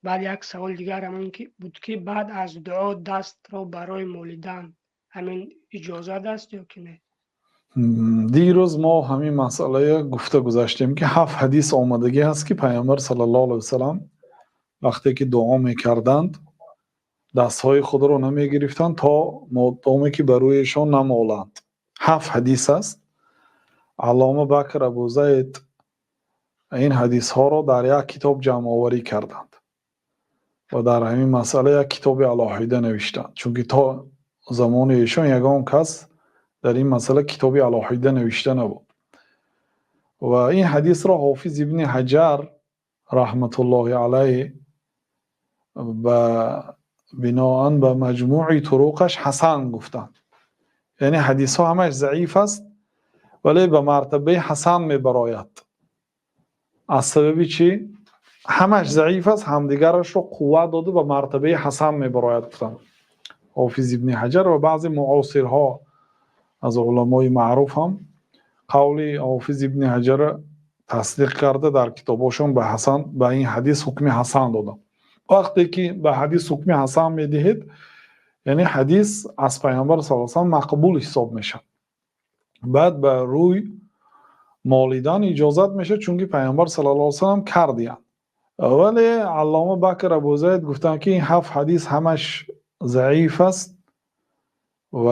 بعد یک سوال دیگر همون که بود که بعد از دعا دست را برای مالیدن همین اجازت است یا که نه؟ دیروز ما همین مسئله گفته گذاشتیم که 7 حدیث آمدگی هست که پیامبر صلی الله علیه وسلم وقتی که دعا میکردند دستهای خود را نمیگرفتند تا مادامی که بر رویشان نمالند. 7 حدیث است. علامه بکر ابوزید این حدیث ها را در یک کتاب جمع آوری کردند و در همین مسئله یک کتاب علاهیده نوشتند، چون تا زمان ایشان یگان کس در این مسئله کتابی علاهیده نوشته نبود. و این حدیث را حافظ ابن حجر رحمت الله علیه بناء به مجموع طرقش حسن گفتند. یعنی حدیث ها همش ضعیف است ولی به مرتبه حسن میبراید. از سببی چی؟ همش ضعیف است، همدیگرش رو قوت داده به مرتبه حسن میبراید گفتند حافظ ابن حجر. و بعضی معاصرها از علمای معروف هم قول حافظ ابن حجر تصدیق کرده، در کتاباشون به این حدیث حکم حسن دادن. وقتی که به حدیث حکم حسن میدهید یعنی حدیث از پیامبر صلی الله علیه و آله مقبول حساب میشه. بعد به روی مالیدن اجازت میشه چون که پیامبر صلی الله علیه و آله کردیان. ولی علامه بکر ابوزید گفتن که این 7 حدیث همش ضعیف است و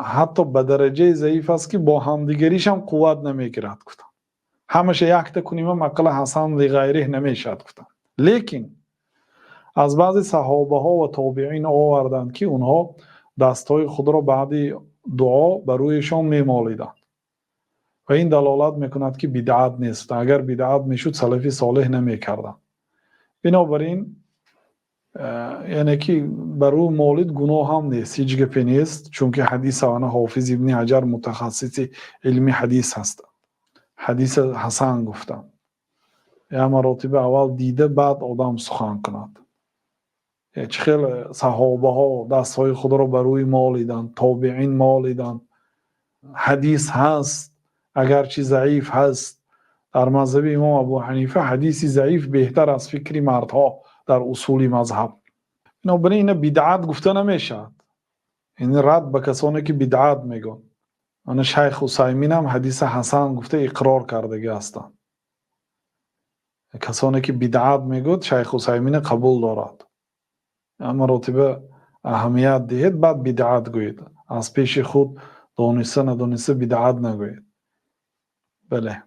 حتی به درجه ضعیف است که با همدیگریش هم قوت نمیگیرد. گفتن همش یک تکنیم مقل حسن لغیره نمیشد. گفتن لیکن از بعضی صحابه ها و تابعین آوردند که اونها دستهای خود را بعد دعا بر رویشان میمالیدند و این دلالت میکند که بدعت نیست. اگر بدعت میشد سلف صالح نمیکردند. بنابراین یعنی که برای مولد گناه هم نیست، هیچ گپی نیست، چون که حدیث آن حافظ ابن حجر متخصص علم حدیث هست. حدیث حسن گفتن یا مراتب اول دیده بعد آدم سخن کند. خیلی صحابه ها دستهای خود را بروی مالیدن، تابعین مالیدن. حدیث هست اگرچه ضعیف هست. در مذهب امام ابو حنیفه حدیثی ضعیف بهتر از فکر مردها در اصول مذهب. بنابراین این بدعت گفته نمیشه. این رد به کسانی که بدعت میگن. انا شیخ عثیمین هم حدیث حسن گفته اقرار کرده هستند. کسانی که بدعت میگوید شیخ عثیمین قبول دارد. مراتب اهمیت دهید بعد بدعت گوید. از پیش خود دانسته ندانسته بدعت نگوید. بله.